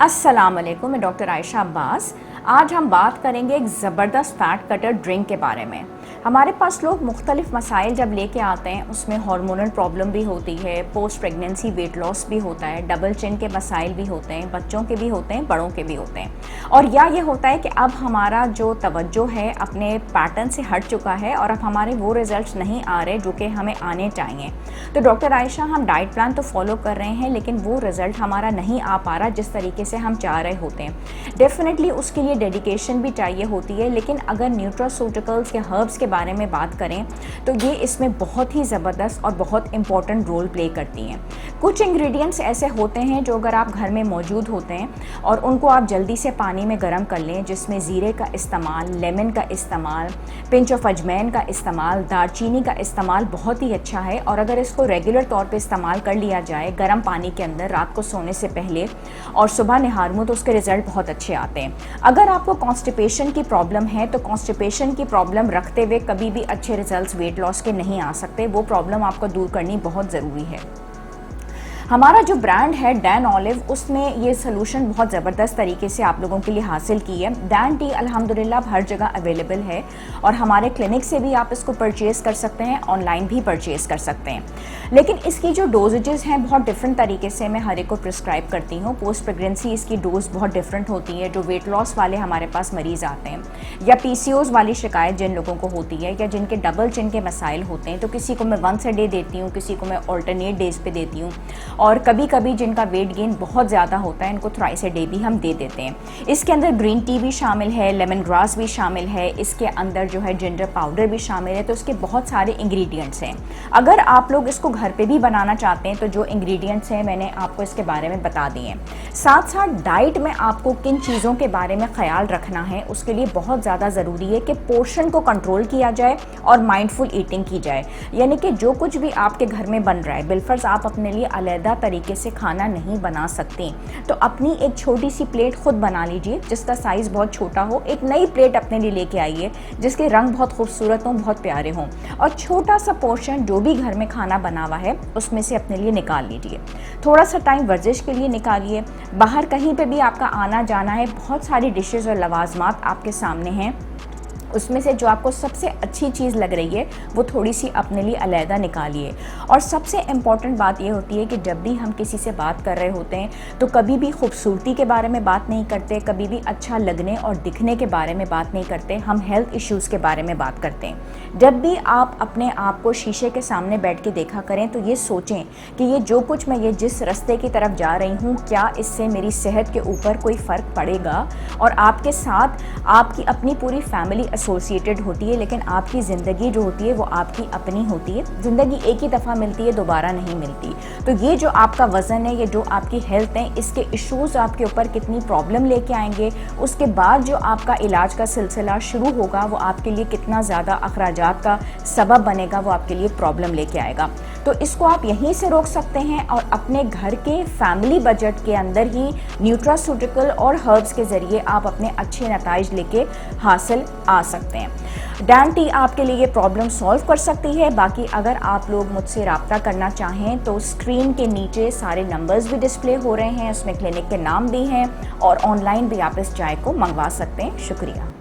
अस्सलाम वालेकुम, मैं डॉक्टर आयशा अब्बास। आज हम बात करेंगे एक ज़बरदस्त फ़ैट कटर ड्रिंक के बारे में। हमारे पास लोग मुख्तलिफ़ मसाइल जब लेके आते हैं, उसमें हार्मोनल प्रॉब्लम भी होती है, पोस्ट प्रेगनेंसी वेट लॉस भी होता है, डबल चिन के मसाइल भी होते हैं, बच्चों के भी होते हैं, बड़ों के भी होते हैं। और या ये होता है कि अब हमारा जो तवज्जो है अपने पैटर्न से हट चुका है और अब हमारे वो रिज़ल्ट नहीं आ रहे जो कि हमें आने चाहिए। तो डॉक्टर आयशा, हम डाइट प्लान तो फॉलो कर रहे हैं लेकिन वो रिज़ल्ट हमारा नहीं आ पा रहा जिस तरीके से हम चाह रहे होते हैं। डेफिनेटली उसके लिए डेडिकेशन भी चाहिए होती है, लेकिन अगर न्यूट्रास्यूटिकल्स या हर्ब्स के बारे में बात करें तो ये इसमें बहुत ही ज़बरदस्त और बहुत इंपॉर्टेंट रोल प्ले करती हैं। कुछ इंग्रेडिएंट्स ऐसे होते हैं जो अगर आप घर में मौजूद होते हैं और उनको आप जल्दी से पानी में गर्म कर लें, जिसमें ज़ीरे का इस्तेमाल, लेमन का इस्तेमाल, पिंच ऑफ अजमैन का इस्तेमाल, दालचीनी का इस्तेमाल बहुत ही अच्छा है। और अगर इसको रेगुलर तौर पे इस्तेमाल कर लिया जाए गर्म पानी के अंदर रात को सोने से पहले और सुबह निहार मुँह, तो उसके रिज़ल्ट बहुत अच्छे आते हैं। अगर आपको कॉन्स्टिपेशन की प्रॉब्लम है तो कॉन्स्टिपेशन की प्रॉब्लम रखते हुए कभी भी अच्छे रिजल्ट्स वेट लॉस के नहीं आ सकते। वो प्रॉब्लम आपको दूर करनी बहुत ज़रूरी है। हमारा जो ब्रांड है डैन ऑलिव, उसने ये सोल्यूशन बहुत ज़बरदस्त तरीके से आप लोगों के लिए हासिल की है। डैन टी अल्हम्दुलिल्लाह अब हर जगह अवेलेबल है और हमारे क्लिनिक से भी आप इसको परचेज़ कर सकते हैं, ऑनलाइन भी परचेज़ कर सकते हैं। लेकिन इसकी जो डोजेजेस हैं बहुत डिफरेंट तरीके से मैं हर एक को प्रिस्क्राइब करती हूँ। पोस्ट प्रेगनेंसी इसकी डोज बहुत डिफरेंट होती है। जो वेट लॉस वाले हमारे पास मरीज़ आते हैं या PCOS वाली शिकायत जिन लोगों को होती है या जिनके डबल चिन के मसाइल होते हैं, तो किसी को मैं वंस अ डे देती हूँ, किसी को मैं ऑल्टरनेट डेज पे देती हूँ, और कभी कभी जिनका वेट गेन बहुत ज़्यादा होता है इनको थ्राइस अ डे भी हम दे देते हैं। इसके अंदर ग्रीन टी भी शामिल है, लेमन ग्रास भी शामिल है, इसके अंदर जो है जिंजर पाउडर भी शामिल है। तो इसके बहुत सारे इंग्रेडिएंट्स हैं। अगर आप लोग इसको घर पे भी बनाना चाहते हैं तो जो इंग्रेडिएंट्स हैं मैंने आपको इसके बारे में बता दिए हैं। साथ साथ डाइट में आपको किन चीज़ों के बारे में ख्याल रखना है उसके लिए बहुत ज़्यादा ज़रूरी है कि पोर्शन को कंट्रोल किया जाए और माइंडफुल ईटिंग की जाए। यानी कि जो कुछ भी आपके घर में बन रहा है, बिलफर्ज आप अपने लिए अलहदा तरीके से खाना नहीं बना सकते, तो अपनी एक छोटी सी प्लेट खुद बना लीजिए जिसका साइज़ बहुत छोटा हो। एक नई प्लेट अपने लिए लेके आइए जिसके रंग बहुत खूबसूरत हों, बहुत प्यारे हों, और छोटा सा पोर्शन जो भी घर में खाना बना हुआ है उसमें से अपने लिए निकाल लीजिए। थोड़ा सा टाइम वर्जिश के लिए निकालिए। बाहर कहीं पे भी आपका आना जाना है, बहुत सारी डिशेज़ और लवाजमात आपके सामने हैं, उसमें से जो आपको सबसे अच्छी चीज़ लग रही है वो थोड़ी सी अपने लिए अलहदा निकालिए। और सबसे इम्पॉर्टेंट बात ये होती है कि जब भी हम किसी से बात कर रहे होते हैं तो कभी भी खूबसूरती के बारे में बात नहीं करते, कभी भी अच्छा लगने और दिखने के बारे में बात नहीं करते, हम हेल्थ इश्यूज़ के बारे में बात करते हैं। जब भी आप अपने आप को शीशे के सामने बैठ के देखा करें तो ये सोचें कि ये जो कुछ मैं ये जिस रास्ते की तरफ जा रही हूँ, क्या इससे मेरी सेहत के ऊपर कोई फ़र्क पड़ेगा। और आपके साथ आपकी अपनी पूरी फैमिली एसोसिएटेड होती है, लेकिन आपकी ज़िंदगी जो होती है वो आपकी अपनी होती है। ज़िंदगी एक ही दफ़ा मिलती है, दोबारा नहीं मिलती। तो ये जो आपका वज़न है, ये जो आपकी हेल्थ है, इसके इश्यूज़ आपके ऊपर कितनी प्रॉब्लम लेके आएंगे, उसके बाद जो आपका इलाज का सिलसिला शुरू होगा वो आपके लिए कितना ज़्यादा अखराजात का सबब बनेगा, वो आपके लिए प्रॉब्लम लेके आएगा। तो इसको आप यहीं से रोक सकते हैं और अपने घर के फैमिली बजट के अंदर ही न्यूट्रास्यूटिकल और हर्ब्स के ज़रिए आप अपने अच्छे नताइज लेके हासिल आ सकते हैं। डैन टी आपके लिए ये प्रॉब्लम सॉल्व कर सकती है। बाकी अगर आप लोग मुझसे रब्ता करना चाहें तो स्क्रीन के नीचे सारे नंबर्स भी डिस्प्ले हो रहे हैं, उसमें क्लिनिक के नाम भी हैं और ऑनलाइन भी आप इस चाय को मंगवा सकते हैं। शुक्रिया।